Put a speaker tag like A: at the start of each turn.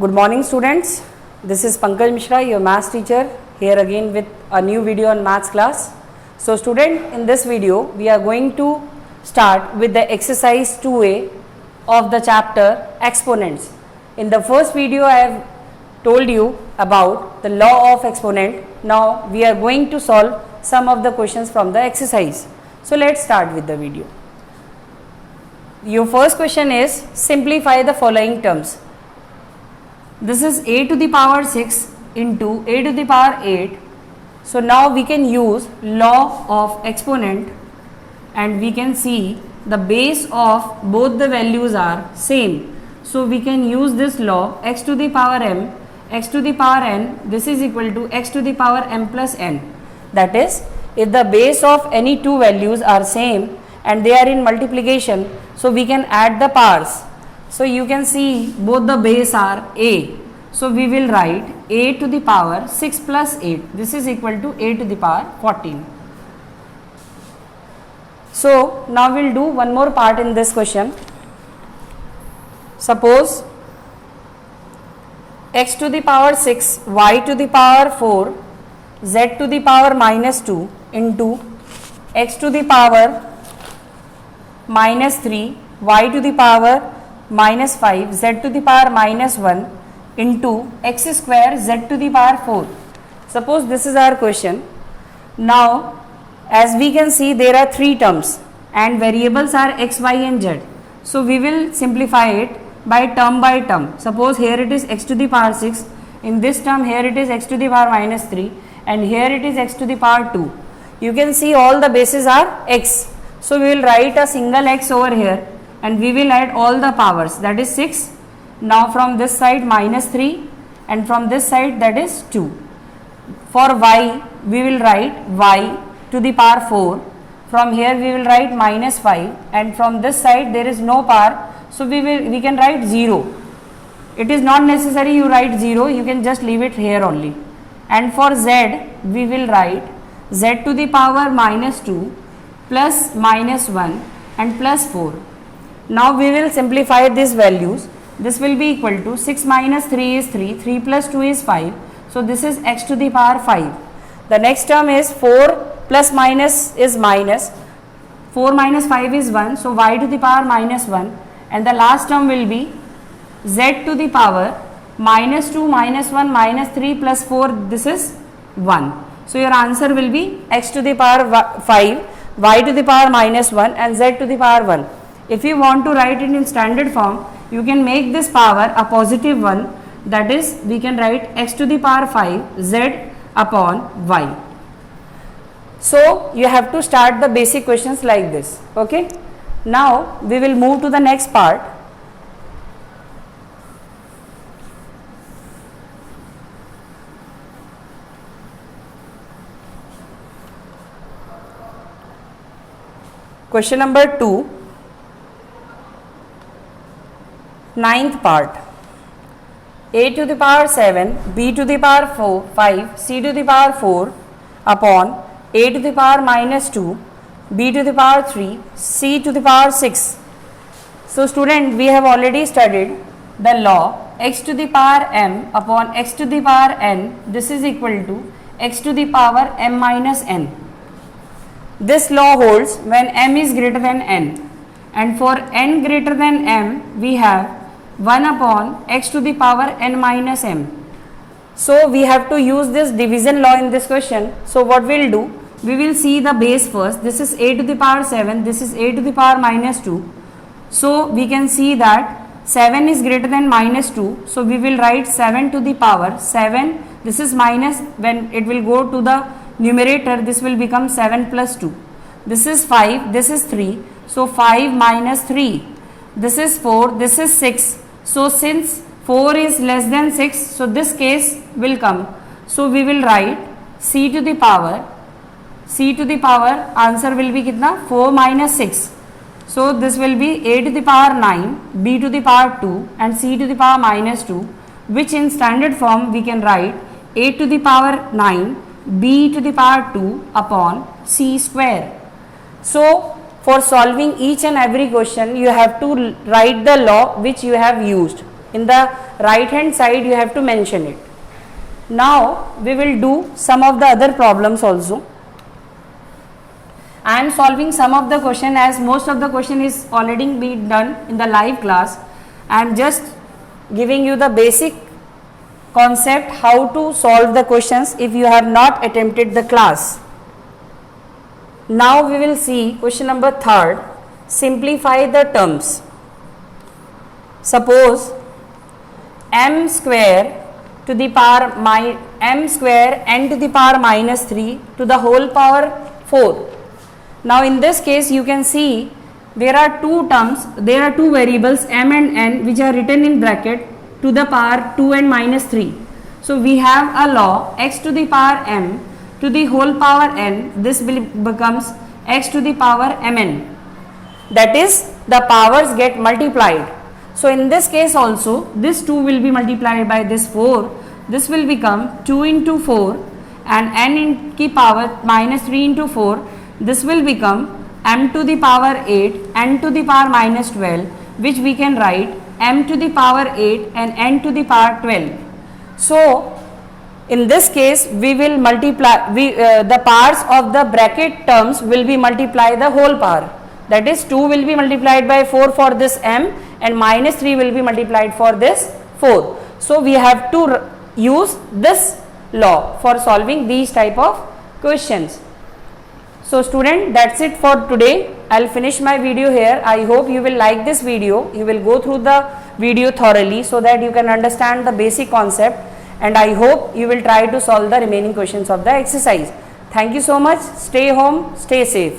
A: Good morning students, this is Pankaj Mishra, your maths teacher, here again with a new video on maths class. So student, in this video we are going to start with the exercise 2A of the chapter exponents. In the first video I have told you about the law of exponent. Now we are going to solve some of the questions from the exercise. So let's start with the video. Your first question is simplify the following terms. This is a to the power 6 into a to the power 8. So now we can use law of exponent and we can see the base of both the values are same. So we can use this law x to the power m, x to the power n, this is equal to x to the power m plus n. That is, if the base of any two values are same and they are in multiplication, so we can add the powers. So you can see both the base are a. So we will write a to the power 6 plus 8. This is equal to a to the power 14. So now we will do one more part in this question. Suppose x to the power 6, y to the power 4, z to the power minus 2 into x to the power minus 3, y to the power minus 5, z to the power minus 1 into x square z to the power 4. Suppose this is our question. Now as we can see there are three terms and variables are x, y and z. So we will simplify it by term. Suppose here it is x to the power 6, in this term here it is x to the power minus 3 and here it is x to the power 2. You can see all the bases are x. So we will write a single x over here and we will add all the powers, that is 6. Now from this side minus 3 and from this side that is 2. For y we will write y to the power 4. From here we will write minus 5 and from this side there is no power, so we can write 0. It is not necessary you write 0, you can just leave it here only. And for z we will write z to the power minus 2 plus minus 1 and plus 4. Now we will simplify these values. This will be equal to 6 minus 3 is 3, 3 plus 2 is 5. So this is x to the power 5. The next term is 4 plus minus is minus. 4 minus 5 is 1. So y to the power minus 1. And the last term will be z to the power minus 2 minus 1 minus 3 plus 4. This is 1. So your answer will be x to the power 5, y to the power minus 1 and z to the power 1. If you want to write it in standard form, you can make this power a positive one, that is we can write x to the power 5 z upon y. So you have to start the basic questions like this. Okay. Now we will move to the next part. Question number 2. Ninth part. A to the power 7, b to the power 4, 5, c to the power 4 upon a to the power minus 2, b to the power 3, c to the power 6. So student, we have already studied the law x to the power m upon x to the power n. This is equal to x to the power m minus n. This law holds when m is greater than n, and for n greater than m we have 1 upon x to the power n minus m. So we have to use this division law in this question. So what we will do, we will see the base first. This is a to the power 7, this is a to the power minus 2. So we can see that 7 is greater than minus 2. So we will write 7 to the power 7. This is minus, when it will go to the numerator this will become 7 plus 2. This is 5, this is 3. So 5 minus 3. This is 4, this is 6. So since 4 is less than 6, so this case will come. So we will write c to the power answer will be kitna 4 minus 6. So this will be a to the power 9, b to the power 2 and c to the power minus 2, which in standard form we can write a to the power 9, b to the power 2 upon c square. So for solving each and every question you have to write the law which you have used. In the right hand side you have to mention it. Now we will do some of the other problems also. I am solving some of the question as most of the question is already been done in the live class. I am just giving you the basic concept how to solve the questions if you have not attempted the class. Now we will see question number 3rd. Simplify the terms. Suppose m square to the power m square n to the power minus 3 to the whole power 4. Now in this case you can see there are two terms, there are two variables m and n which are written in bracket to the power 2 and minus 3. So we have a law x to the power m to the whole power n, this will becomes x to the power mn, that is the powers get multiplied. So in this case also this 2 will be multiplied by this 4, this will become 2 into 4 and n in ki power minus 3 into 4, this will become m to the power 8 n to the power minus 12, which we can write m to the power 8 and n to the power 12. So in this case we will multiply the powers of the bracket terms will be multiply the whole power, that is 2 will be multiplied by 4 for this m and minus 3 will be multiplied for this 4. So we have to use this law for solving these type of questions. So student, that's it for today. I'll finish my video here. I hope you will like this video. You will go through the video thoroughly so that you can understand the basic concept, and I hope you will try to solve the remaining questions of the exercise. Thank you so much. Stay home, stay safe.